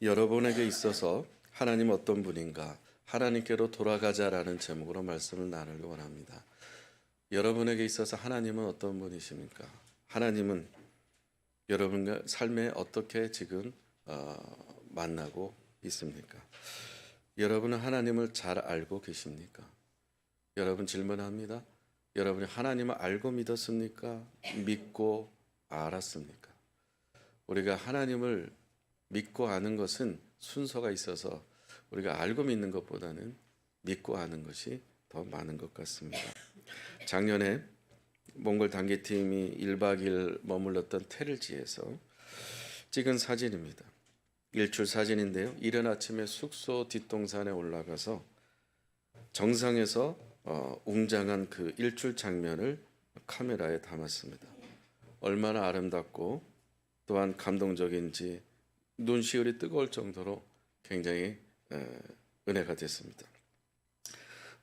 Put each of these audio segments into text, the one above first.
여러분에게 있어서 하나님 어떤 분인가? 하나님께로 돌아가자라는 제목으로 말씀을 나누려고 합니다. 여러분에게 있어서 하나님은 어떤 분이십니까? 하나님은 여러분의 삶에 어떻게 지금 만나고 있습니까? 여러분은 하나님을 잘 알고 계십니까? 여러분 질문합니다. 여러분이 하나님을 알고 믿었습니까? 믿고 알았습니까? 우리가 하나님을 믿고 아는 것은 순서가 있어서 우리가 알고 믿는 것보다는 믿고 아는 것이 더 많은 것 같습니다. 작년에 몽골 단기팀이 1박 2일 머물렀던 테를지에서 찍은 사진입니다. 일출 사진인데요. 이른 아침에 숙소 뒷동산에 올라가서 정상에서 웅장한 그 일출 장면을 카메라에 담았습니다. 얼마나 아름답고 또한 감동적인지 눈시울이 뜨거울 정도로 굉장히 은혜가 됐습니다.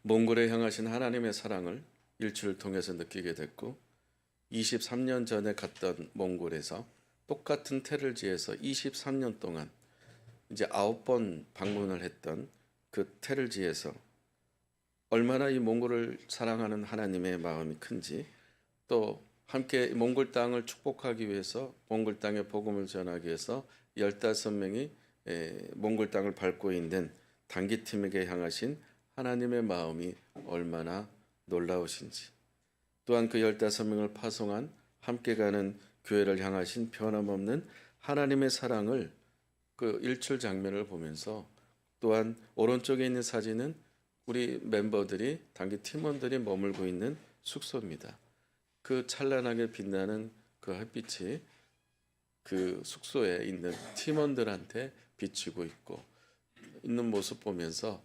몽골에 향하신 하나님의 사랑을 일출을 통해서 느끼게 됐고 23년 전에 갔던 몽골에서 똑같은 테를지에서 23년 동안 이제 9번 방문을 했던 그 테를지에서 얼마나 이 몽골을 사랑하는 하나님의 마음이 큰지 또 함께 몽골 땅을 축복하기 위해서 몽골 땅에 복음을 전하기 위해서 15명이 몽골 땅을 밟고 있는 단기팀에게 향하신 하나님의 마음이 얼마나 놀라우신지 또한 그 15명을 파송한 함께 가는 교회를 향하신 변함없는 하나님의 사랑을 그 일출 장면을 보면서 또한 오른쪽에 있는 사진은 우리 멤버들이 단기 팀원들이 머물고 있는 숙소입니다. 그 찬란하게 빛나는 그 햇빛이 그 숙소에 있는 팀원들한테 비치고 있는 모습 보면서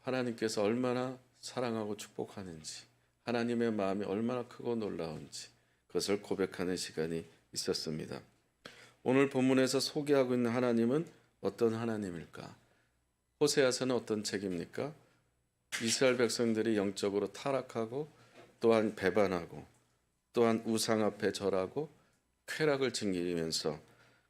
하나님께서 얼마나 사랑하고 축복하는지 하나님의 마음이 얼마나 크고 놀라운지 그것을 고백하는 시간이 있었습니다. 오늘 본문에서 소개하고 있는 하나님은 어떤 하나님일까? 호세아서는 어떤 책입니까? 이스라엘 백성들이 영적으로 타락하고 또한 배반하고 또한 우상 앞에 절하고 쾌락을 즐기면서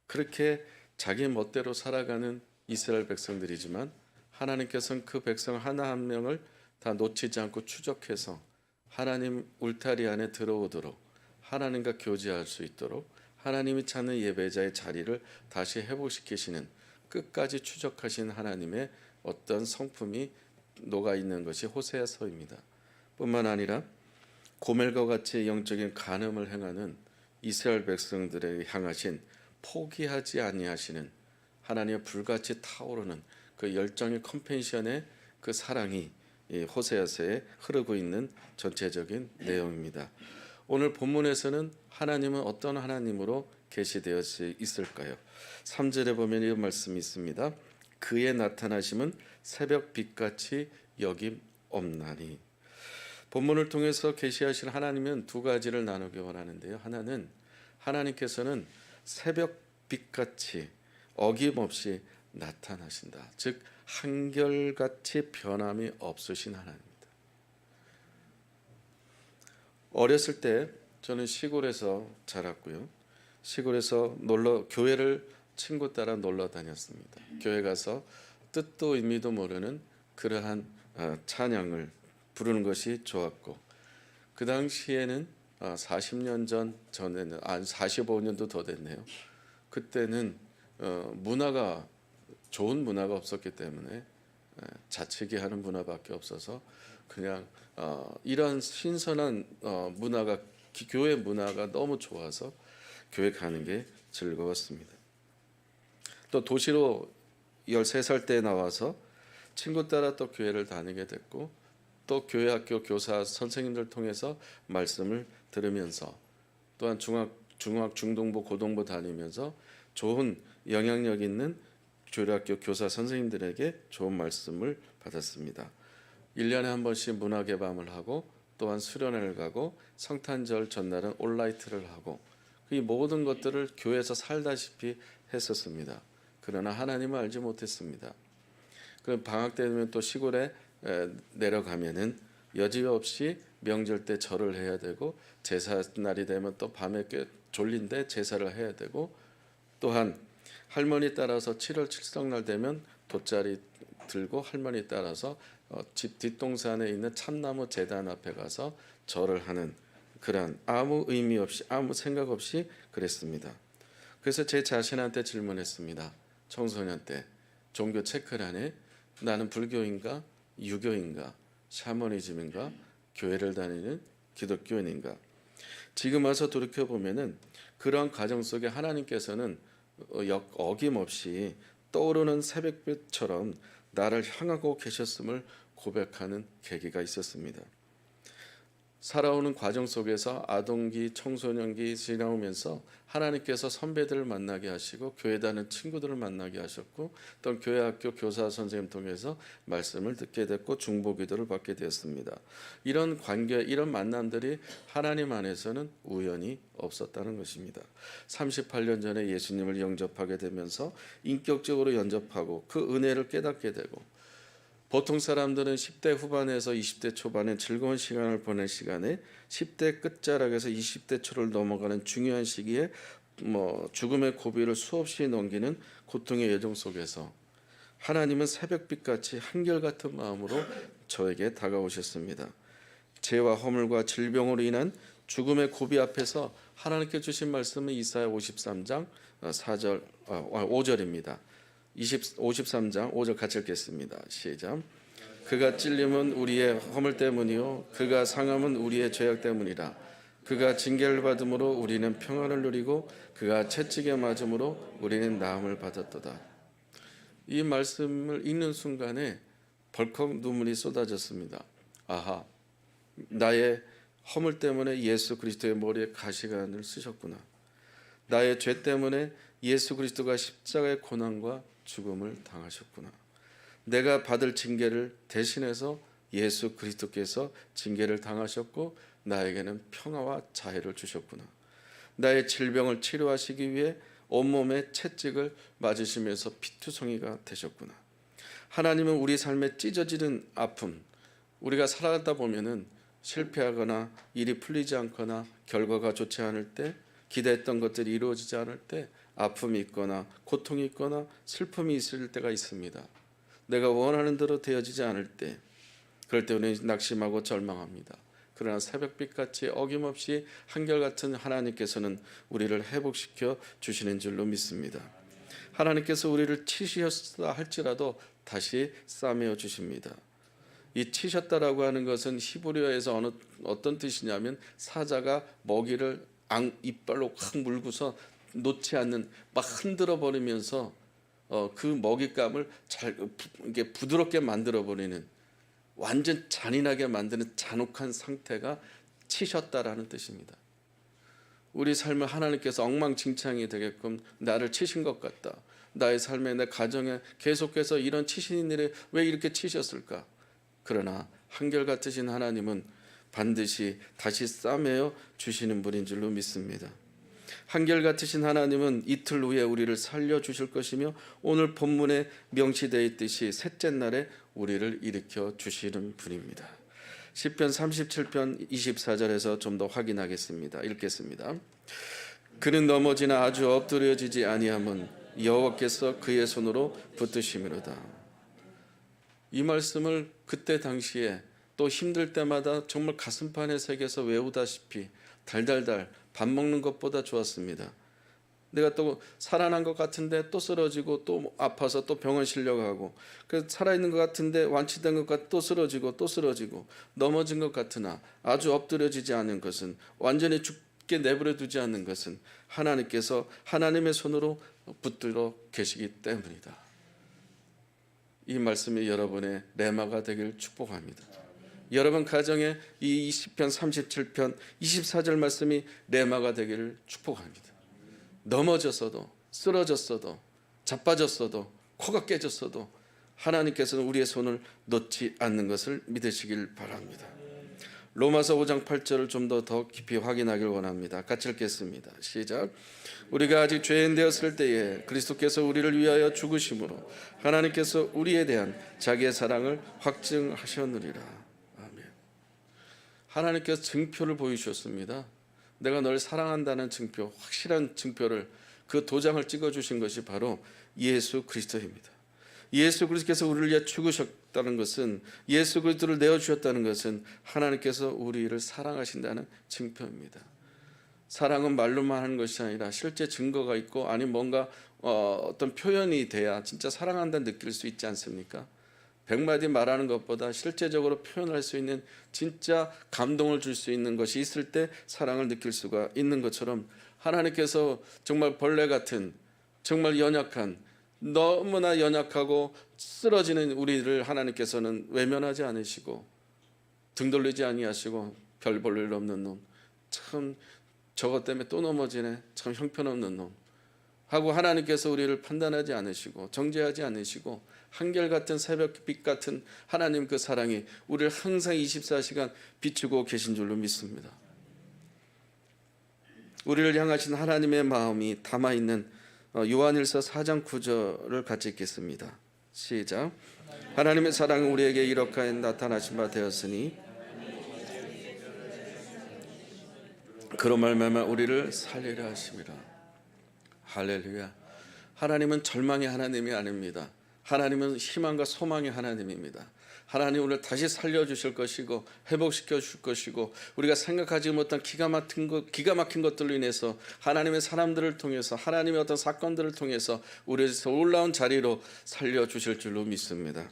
그렇게 자기 멋대로 살아가는 이스라엘 백성들이지만 하나님께서는 그 백성 하나 한 명을 다 놓치지 않고 추적해서 하나님 울타리 안에 들어오도록 하나님과 교제할 수 있도록 하나님이 찾는 예배자의 자리를 다시 회복시키시는 끝까지 추적하신 하나님의 어떤 성품이 녹아 있는 것이 호세아서입니다. 뿐만 아니라 고멜과 같이 영적인 간음을 행하는 이스라엘 백성들에게 향하신 포기하지 아니하시는 하나님의 불같이 타오르는 그 열정의 컴패션의 그 사랑이 호세아서에 흐르고 있는 전체적인 내용입니다. 오늘 본문에서는 하나님은 어떤 하나님으로 계시되어 있을까요? 3절에 보면 이 말씀이 있습니다. 그의 나타나심은 새벽 빛같이 여김 없나니. 본문을 통해서 계시하신 하나님은 두 가지를 나누기 원하는데요. 하나는 하나님께서는 새벽 빛같이 어김없이 나타나신다. 즉 한결같이 변함이 없으신 하나님입니다. 어렸을 때 저는 시골에서 자랐고요. 시골에서 교회를 친구 따라 놀러 다녔습니다. 교회 가서 뜻도 의미도 모르는 그러한 찬양을 부르는 것이 좋았고 그 당시에는 40년 전에는 45년도 더 됐네요. 그때는 좋은 문화가 없었기 때문에 자치기 하는 문화밖에 없어서 그냥 이런 신선한 문화가 교회 문화가 너무 좋아서 교회 가는 게 즐거웠습니다. 또 도시로 13살 때 나와서 친구 따라 또 교회를 다니게 됐고 또 교회 학교 교사 선생님들 통해서 말씀을 들으면서 또한 중학 중등부 고등부 다니면서 좋은 영향력 있는 교회학교 교사 선생님들에게 좋은 말씀을 받았습니다. 1년에 한 번씩 문학의 밤을 하고 또한 수련회를 가고 성탄절 전날은 온라이트를 하고 이 모든 것들을 교회에서 살다시피 했었습니다. 그러나 하나님을 알지 못했습니다. 그 방학 때 되면 또 시골에 내려가면은 여지없이 명절 때 절을 해야 되고 제사 날이 되면 또 밤에 꽤 졸린데 제사를 해야 되고 또한 할머니 따라서 7월 칠성날 되면 돗자리 들고 할머니 따라서 집 뒷동산에 있는 참나무 제단 앞에 가서 절을 하는 그런 아무 의미 없이 아무 생각 없이 그랬습니다. 그래서 제 자신한테 질문했습니다. 청소년 때 종교 체크란에 나는 불교인가 유교인가 샤머니즘인가 교회를 다니는 기독교인인가. 지금 와서 돌이켜보면은 그러한 과정 속에 하나님께서는 어김없이 떠오르는 새벽빛처럼 나를 향하고 계셨음을 고백하는 계기가 있었습니다. 살아오는 과정 속에서 아동기, 청소년기 지나오면서 하나님께서 선배들을 만나게 하시고 교회 다니는 친구들을 만나게 하셨고 또 교회 학교 교사 선생님 통해서 말씀을 듣게 됐고 중보기도를 받게 되었습니다. 이런 관계, 이런 만남들이 하나님 안에서는 우연히 없었다는 것입니다. 38년 전에 예수님을 영접하게 되면서 인격적으로 영접하고 그 은혜를 깨닫게 되고 보통 사람들은 10대 후반에서 20대 초반에 즐거운 시간을 보낼 시간에 10대 끝자락에서 20대 초를 넘어가는 중요한 시기에 죽음의 고비를 수없이 넘기는 고통의 여정 속에서 하나님은 새벽빛같이 한결같은 마음으로 저에게 다가오셨습니다. 죄와 허물과 질병으로 인한 죽음의 고비 앞에서 하나님께 주신 말씀은 이사야 53장 4절 5절입니다. 53장 5절 같이 읽겠습니다. 시작. 그가 찔림은 우리의 허물 때문이요 그가 상함은 우리의 죄악 때문이라. 그가 징계를 받음으로 우리는 평안을 누리고 그가 채찍에 맞음으로 우리는 나음을 받았도다. 이 말씀을 읽는 순간에 벌컥 눈물이 쏟아졌습니다. 아하, 나의 허물 때문에 예수 그리스도의 머리에 가시관을 쓰셨구나. 나의 죄 때문에 예수 그리스도가 십자가의 고난과 죽음을 당하셨구나. 내가 받을 징계를 대신해서 예수 그리스도께서 징계를 당하셨고 나에게는 평화와 자애를 주셨구나. 나의 질병을 치료하시기 위해 온몸에 채찍을 맞으시면서 피투성이가 되셨구나. 하나님은 우리 삶에 찢어지는 아픔, 우리가 살아가다 보면은 실패하거나 일이 풀리지 않거나 결과가 좋지 않을 때, 기대했던 것들이 이루어지지 않을 때 아픔이 있거나 고통이 있거나 슬픔이 있을 때가 있습니다. 내가 원하는 대로 되어지지 않을 때, 그럴 때 우리는 낙심하고 절망합니다. 그러나 새벽빛같이 어김없이 한결같은 하나님께서는 우리를 회복시켜 주시는 줄로 믿습니다. 하나님께서 우리를 치셨다 할지라도 다시 싸매어 주십니다. 이 치셨다라고 하는 것은 히브리어에서 어떤 뜻이냐면 사자가 먹이를 이빨로 확 물고서 놓지 않는 막 흔들어 버리면서 그 먹잇감을 이게 부드럽게 만들어 버리는 완전 잔인하게 만드는 잔혹한 상태가 치셨다라는 뜻입니다. 우리 삶을 하나님께서 엉망진창이 되게끔 나를 치신 것 같다. 나의 삶에 내 가정에 계속해서 이런 치시는 일에 왜 이렇게 치셨을까? 그러나 한결같으신 하나님은 반드시 다시 싸매어 주시는 분인 줄로 믿습니다. 한결같으신 하나님은 이틀 후에 우리를 살려주실 것이며 오늘 본문에 명시되어 있듯이 셋째 날에 우리를 일으켜 주시는 분입니다. 시편 37편 24절에서 좀 더 확인하겠습니다. 읽겠습니다. 그는 넘어지나 아주 엎드려지지 아니함은 여호와께서 그의 손으로 붙드심이로다. 이 말씀을 그때 당시에 또 힘들 때마다 정말 가슴판에 새겨서 외우다시피 달달달 밥 먹는 것보다 좋았습니다. 내가 또 살아난 것 같은데 또 쓰러지고 또 아파서 또 병원 실려가고 살아있는 것 같은데 완치된 것 같아 또 쓰러지고 넘어진 것 같으나 아주 엎드려지지 않은 것은 완전히 죽게 내버려 두지 않는 것은 하나님께서 하나님의 손으로 붙들어 계시기 때문이다. 이 말씀이 여러분의 레마가 되길 축복합니다. 여러분 가정에 이 시편 37편 24절 말씀이 레마가 되기를 축복합니다. 넘어졌어도 쓰러졌어도 자빠졌어도 코가 깨졌어도 하나님께서는 우리의 손을 놓지 않는 것을 믿으시길 바랍니다. 로마서 5장 8절을 좀 더 깊이 확인하길 원합니다. 같이 읽겠습니다. 시작. 우리가 아직 죄인 되었을 때에 그리스도께서 우리를 위하여 죽으심으로 하나님께서 우리에 대한 자기의 사랑을 확증하셨느니라. 아멘. 하나님께서 증표를 보여주셨습니다. 내가 널 사랑한다는 증표, 확실한 증표를 그 도장을 찍어주신 것이 바로 예수 그리스도입니다. 예수 그리스도께서 우리를 위해 죽으셨다는 것은, 예수 그리스도를 내어주셨다는 것은 하나님께서 우리를 사랑하신다는 증표입니다. 사랑은 말로만 하는 것이 아니라 실제 증거가 있고, 아니면 뭔가 어떤 표현이 돼야 진짜 사랑한다는 느낄 수 있지 않습니까? 100마디 말하는 것보다 실제적으로 표현할 수 있는, 진짜 감동을 줄 수 있는 것이 있을 때 사랑을 느낄 수가 있는 것처럼, 하나님께서 정말 벌레 같은, 정말 연약한, 너무나 연약하고 쓰러지는 우리를 하나님께서는 외면하지 않으시고 등 돌리지 아니하시고, 별 볼 일 없는 놈, 참 저것 때문에 또 넘어지네, 참 형편없는 놈 하고 하나님께서 우리를 판단하지 않으시고 정죄하지 않으시고, 한결같은 새벽빛 같은 하나님 그 사랑이 우리를 항상 24시간 비추고 계신 줄로 믿습니다. 우리를 향하신 하나님의 마음이 담아있는 요한일서 4장 9절을 같이 읽겠습니다. 시작. 하나님의 사랑은 우리에게 이렇게 나타나신 바 되었으니 그로 말미암아 우리를 살리려 하심이라. 할렐루야. 하나님은 절망의 하나님이 아닙니다. 하나님은 희망과 소망의 하나님입니다. 하나님 오늘 다시 살려주실 것이고 회복시켜 주실 것이고, 우리가 생각하지 못한 기가 막힌 것들로 인해서 하나님의 사람들을 통해서, 하나님의 어떤 사건들을 통해서 우리를 올라온 자리로 살려주실 줄로 믿습니다.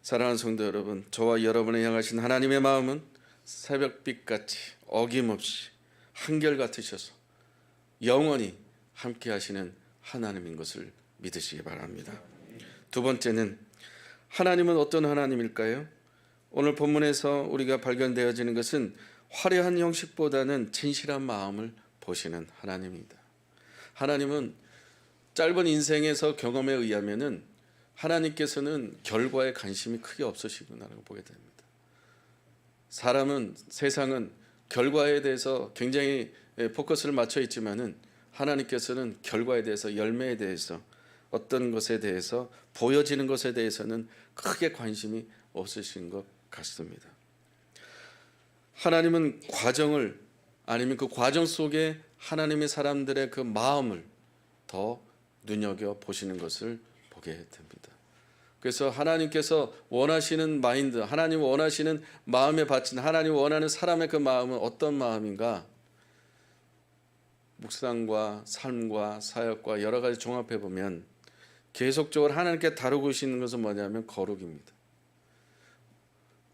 사랑하는 성도 여러분, 저와 여러분을 향하신 하나님의 마음은 새벽빛같이 어김없이 한결같으셔서 영원히 함께 하시는 하나님인 것을 믿으시기 바랍니다. 두 번째는, 하나님은 어떤 하나님일까요? 오늘 본문에서 우리가 발견되어지는 것은 화려한 형식보다는 진실한 마음을 보시는 하나님입니다. 하나님은 짧은 인생에서 경험에 의하면은 하나님께서는 결과에 관심이 크게 없으시구나라고 보게 됩니다. 사람은, 세상은 결과에 대해서 굉장히 포커스를 맞춰 있지만은 하나님께서는 결과에 대해서, 열매에 대해서, 어떤 것에 대해서, 보여지는 것에 대해서는 크게 관심이 없으신 것 같습니다. 하나님은 과정을, 아니면 그 과정 속에 하나님의 사람들의 그 마음을 더 눈여겨 보시는 것을 보게 됩니다. 그래서 하나님께서 원하시는 마인드, 하나님 원하시는 마음에 바친, 하나님 원하는 사람의 그 마음은 어떤 마음인가? 묵상과 삶과 사역과 여러 가지 종합해 보면 계속적으로 하나님께 다루고 계시는 것은 뭐냐면 거룩입니다.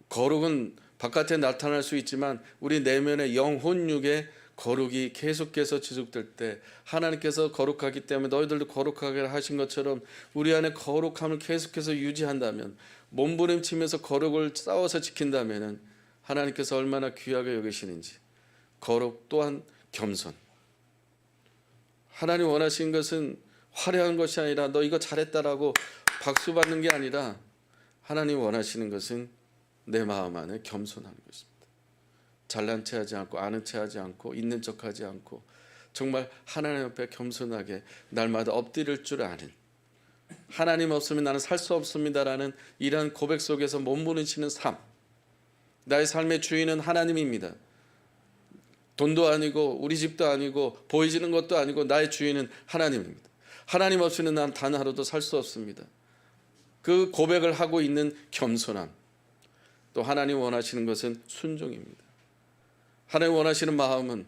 거룩은 바깥에 나타날 수 있지만 우리 내면의 영혼육의 거룩이 계속해서 지속될 때, 하나님께서 거룩하기 때문에 너희들도 거룩하게 하신 것처럼 우리 안에 거룩함을 계속해서 유지한다면, 몸부림치면서 거룩을 싸워서 지킨다면 하나님께서 얼마나 귀하게 여기시는지. 거룩 또한 겸손. 하나님 원하신 것은 화려한 것이 아니라 너 이거 잘했다라고 박수 받는 게 아니라, 하나님 원하시는 것은 내 마음 안에 겸손한 것입니다. 잘난 체하지 않고, 아는 체하지 않고, 있는 척하지 않고, 정말 하나님 앞에 겸손하게 날마다 엎드릴 줄 아는, 하나님 없으면 나는 살 수 없습니다라는 이러한 고백 속에서 몸부림치는 삶. 나의 삶의 주인은 하나님입니다. 돈도 아니고 우리 집도 아니고 보이지는 것도 아니고 나의 주인은 하나님입니다. 하나님 없이는 난 단 하루도 살 수 없습니다. 그 고백을 하고 있는 겸손함. 또 하나님 원하시는 것은 순종입니다. 하나님 원하시는 마음은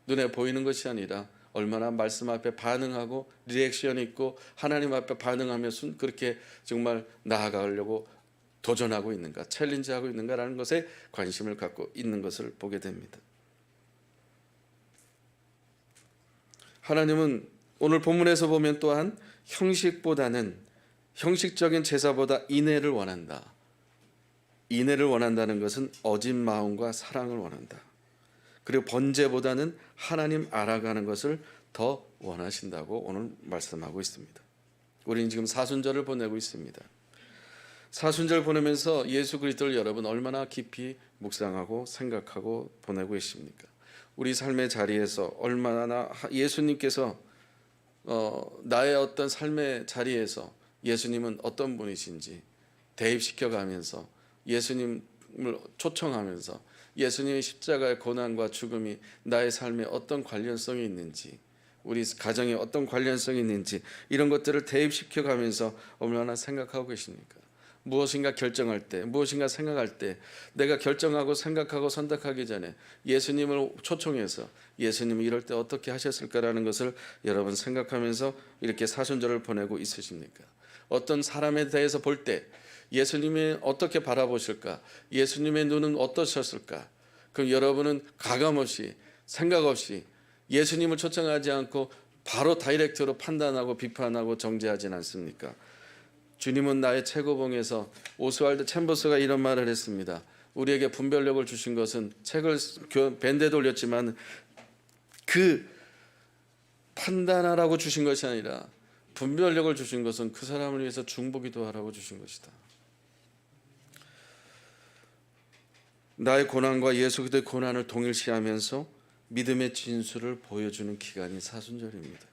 눈에 보이는 것이 아니라 얼마나 말씀 앞에 반응하고 리액션 있고 하나님 앞에 반응하며 그렇게 정말 나아가려고 도전하고 있는가, 챌린지하고 있는가라는 것에 관심을 갖고 있는 것을 보게 됩니다. 하나님은 오늘 본문에서 보면 또한 형식보다는, 형식적인 제사보다 인애를 원한다. 인애를 원한다는 것은 어진 마음과 사랑을 원한다. 그리고 번제보다는 하나님 알아가는 것을 더 원하신다고 오늘 말씀하고 있습니다. 우리는 지금 사순절을 보내고 있습니다. 사순절 보내면서 예수 그리스도를 여러분 얼마나 깊이 묵상하고 생각하고 보내고 계십니까? 우리 삶의 자리에서 얼마나 예수님께서 나의 어떤 삶의 자리에서 예수님은 어떤 분이신지 대입시켜가면서, 예수님을 초청하면서 예수님의 십자가의 고난과 죽음이 나의 삶에 어떤 관련성이 있는지 우리 가정에 어떤 관련성이 있는지 이런 것들을 대입시켜 가면서 얼마나 생각하고 계십니까? 무엇인가 결정할 때, 무엇인가 생각할 때 내가 결정하고 생각하고 선택하기 전에 예수님을 초청해서 예수님이 이럴 때 어떻게 하셨을까라는 것을 여러분 생각하면서 이렇게 사순절을 보내고 있으십니까? 어떤 사람에 대해서 볼 때 예수님이 어떻게 바라보실까? 예수님의 눈은 어떠셨을까? 그럼 여러분은 가감없이 생각 없이 예수님을 초청하지 않고 바로 다이렉트로 판단하고 비판하고 정죄하진 않습니까? 주님은 나의 최고봉에서 오스왈드 챔버스가 이런 말을 했습니다. 우리에게 분별력을 주신 것은 책을 밴드에 돌렸지만 그 판단하라고 주신 것이 아니라 분별력을 주신 것은 그 사람을 위해서 중보기도하라고 주신 것이다. 나의 고난과 예수 그리스도의 고난을 동일시하면서 믿음의 진수를 보여주는 기간이 사순절입니다.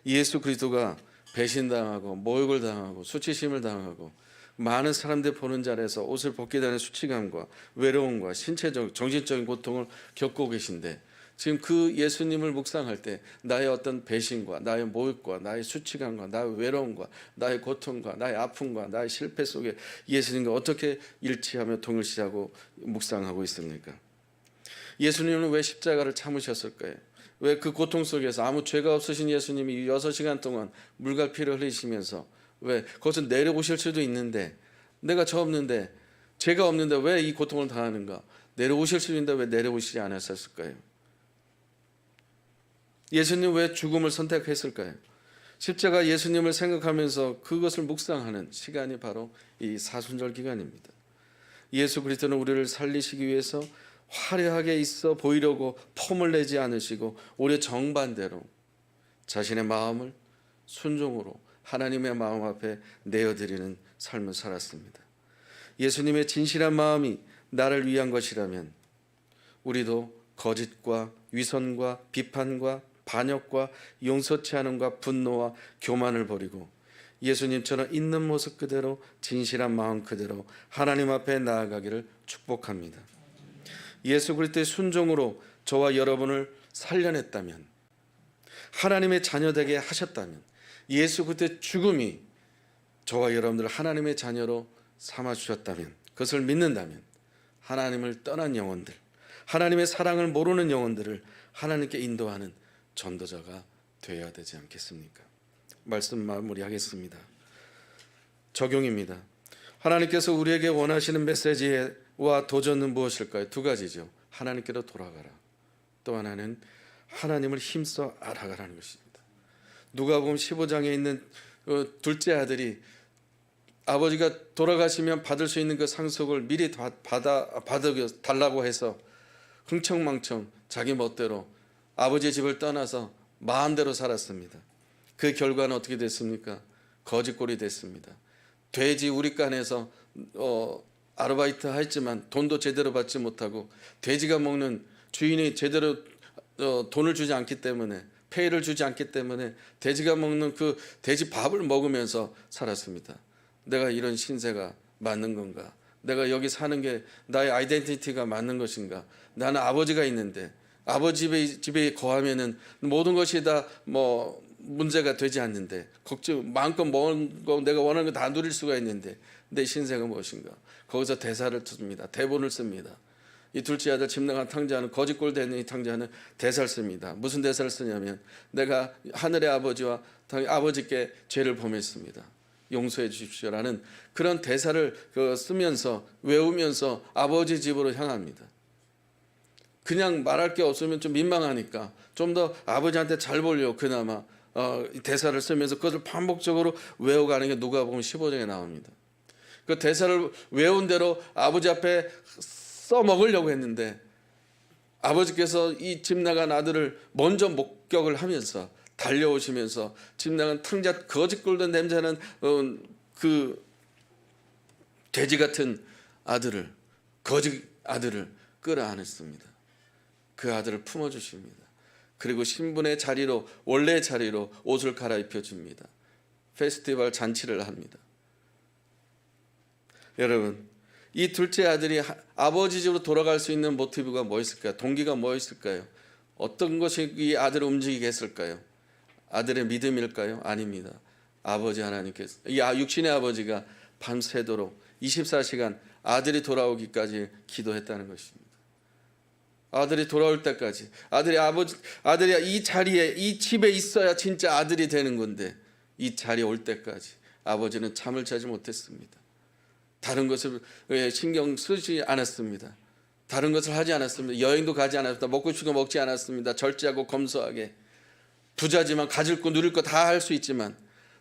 예수 그리스도가 배신당하고 모욕을 당하고 수치심을 당하고 많은 사람들 보는 자리에서 옷을 벗게 되는 수치감과 외로움과 신체적 정신적인 고통을 겪고 계신데 지금 그 예수님을 묵상할 때 나의 어떤 배신과 나의 모욕과 나의 수치감과 나의 외로움과 나의 고통과 나의 아픔과 나의 실패 속에 예수님과 어떻게 일치하며 동일시하고 묵상하고 있습니까? 예수님은 왜 십자가를 참으셨을까요? 왜 그 고통 속에서 아무 죄가 없으신 예수님이 6시간 동안 물과 피를 흘리시면서 왜 그것은 내려오실 수도 있는데 내가 저 없는데 죄가 없는데 왜 이 고통을 당하는가? 내려오실 수 있는데 왜 내려오시지 않았을까요? 예수님 왜 죽음을 선택했을까요? 십자가 예수님을 생각하면서 그것을 묵상하는 시간이 바로 이 사순절 기간입니다. 예수 그리스도는 우리를 살리시기 위해서 화려하게 있어 보이려고 폼을 내지 않으시고 오히려 정반대로 자신의 마음을 순종으로 하나님의 마음 앞에 내어드리는 삶을 살았습니다. 예수님의 진실한 마음이 나를 위한 것이라면 우리도 거짓과 위선과 비판과 반역과 용서치 않음과 분노와 교만을 버리고 예수님처럼 있는 모습 그대로 진실한 마음 그대로 하나님 앞에 나아가기를 축복합니다. 예수 그리스도의 순종으로 저와 여러분을 살려냈다면 하나님의 자녀되게 하셨다면 예수 그리스도의 죽음이 저와 여러분들을 하나님의 자녀로 삼아주셨다면 그것을 믿는다면 하나님을 떠난 영혼들 하나님의 사랑을 모르는 영혼들을 하나님께 인도하는 전도자가 되어야 되지 않겠습니까? 말씀 마무리하겠습니다. 적용입니다. 하나님께서 우리에게 원하시는 메시지와 도전은 무엇일까요? 두 가지죠. 하나님께로 돌아가라. 또 하나는 하나님을 힘써 알아가라는 것입니다. 누가복음 15장에 있는 둘째 아들이 아버지가 돌아가시면 받을 수 있는 그 상속을 미리 받아달라고 해서 흥청망청 자기 멋대로 아버지의 집을 떠나서 마음대로 살았습니다. 그 결과는 어떻게 됐습니까? 거지꼴이 됐습니다. 돼지 우리간에서 아르바이트 했지만 돈도 제대로 받지 못하고 돼지가 먹는 주인이 제대로 돈을 주지 않기 때문에 페이를 주지 않기 때문에 돼지가 먹는 그 돼지 밥을 먹으면서 살았습니다. 내가 이런 신세가 맞는 건가? 내가 여기 사는 게 나의 아이덴티티가 맞는 것인가? 나는 아버지가 있는데 아버지 집에 거하면은 모든 것이 다 문제가 되지 않는데 걱정 마음껏 먹은 거 내가 원하는 거 다 누릴 수가 있는데 내 신세가 무엇인가? 거기서 대사를 씁니다. 대본을 씁니다. 이 둘째 아들 침낭한 탕자는 거짓골 되는 이 탕자는 대사를 씁니다. 무슨 대사를 쓰냐면 내가 하늘의 아버지와 아버지께 죄를 범했습니다. 용서해 주십시오라는 그런 대사를 쓰면서 외우면서 아버지 집으로 향합니다. 그냥 말할 게 없으면 좀 민망하니까 좀 더 아버지한테 잘 보려고 그나마 대사를 쓰면서 그것을 반복적으로 외워가는 게 누가복음 15장에 나옵니다. 그 대사를 외운 대로 아버지 앞에 써먹으려고 했는데 아버지께서 이 집 나간 아들을 먼저 목격을 하면서 달려오시면서 집 나간 탕자 거짓 굴던 냄새나는 그 돼지 같은 아들을 거짓 아들을 끌어안았습니다. 그 아들을 품어주십니다. 그리고 신분의 자리로 원래의 자리로 옷을 갈아입혀 줍니다. 페스티벌 잔치를 합니다. 여러분 이 둘째 아들이 아버지 집으로 돌아갈 수 있는 모티브가 뭐 있을까요? 동기가 뭐 있을까요? 어떤 것이 이 아들을 움직이게 했을까요? 아들의 믿음일까요? 아닙니다. 아버지 하나님께서, 이 육신의 아버지가 밤새도록 24시간 아들이 돌아오기까지 기도했다는 것입니다. 아들이 돌아올 때까지, 아들이 이 자리에, 이 집에 있어야 진짜 아들이 되는 건데, 이 자리에 올 때까지 아버지는 잠을 자지 못했습니다. 다른 것을 신경 쓰지 않았습니다. 다른 것을 하지 않았습니다. 여행도 가지 않았습니다. 먹고 싶은 거 먹지 않았습니다. 절제하고 검소하게, 부자지만 가질 거 누릴 거 다 할 수 있지만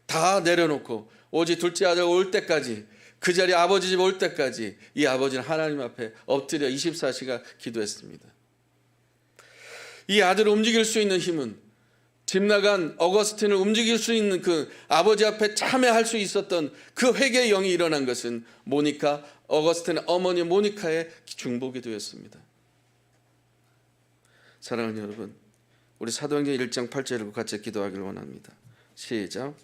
다 내려놓고 오직 둘째 아들 올 때까지, 그 자리에 아버지 집 올 때까지 이 아버지는 하나님 앞에 엎드려 24시간 기도했습니다. 이 아들을 움직일 수 있는 힘은, 집 나간 어거스틴을 움직일 수 있는 그 아버지 앞에 참여할 수 있었던 그 회개의 영이 일어난 것은 모니카, 어거스틴의 어머니 모니카의 중보기 도였습니다. 사랑하는 여러분, 우리 사도행전 1장 8절을 같이 기도하기를 원합니다. 시작.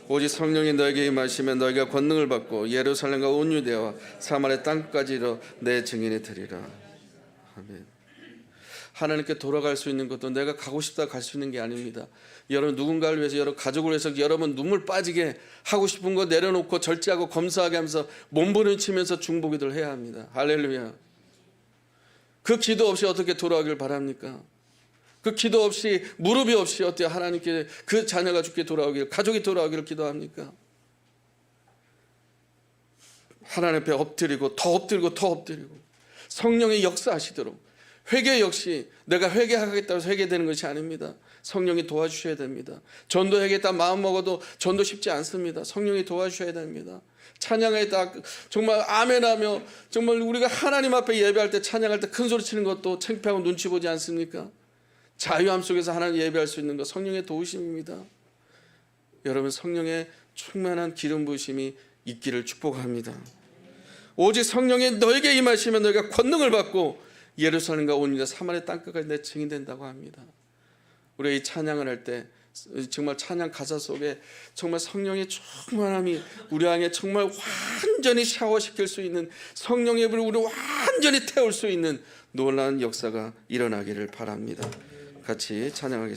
오직 성령이 너에게 임하시면 너희가 권능을 받고 예루살렘과 온 유대와 사마리아 땅까지로 내 증인이 되리라. 아멘. 하나님께 돌아갈 수 있는 것도 내가 가고 싶다 갈 수 있는 게 아닙니다. 여러분 누군가를 위해서, 여러분 가족을 위해서 여러분 눈물 빠지게 하고 싶은 거 내려놓고 절제하고 검소하게 하면서 몸부림치면서 중보기도를 해야 합니다. 할렐루야. 그 기도 없이 어떻게 돌아가길 바랍니까? 그 기도 없이, 무릎이 없이 어떻게 하나님께 그 자녀가 죽게 돌아오길, 가족이 돌아오기를 기도합니까? 하나님 앞에 엎드리고 더 엎드리고 더 엎드리고 성령의 역사하시도록. 회개 역시 내가 회개하겠다고 해서 회개되는 것이 아닙니다. 성령이 도와주셔야 됩니다. 전도하겠다 마음 먹어도 전도 쉽지 않습니다. 성령이 도와주셔야 됩니다. 찬양하겠다 정말 아멘하며, 정말 우리가 하나님 앞에 예배할 때, 찬양할 때 큰 소리 치는 것도 창피하고 눈치 보지 않습니까? 자유함 속에서 하나님 예배할 수 있는 것, 성령의 도우심입니다. 여러분 성령의 충만한 기름 부으심이 있기를 축복합니다. 오직 성령이 너에게 임하시면 너희가 권능을 받고 예루살렘과 온 유다 사마리아 땅끝까지 내 증인 된다고 합니다. 우리가 이 찬양을 할 때 정말 찬양 가사 속에 정말 성령의 충만함이 우리 안에 정말 완전히 샤워시킬 수 있는, 성령의 불을 우리 완전히 태울 수 있는 놀라운 역사가 일어나기를 바랍니다. 같이 찬양하겠습니다.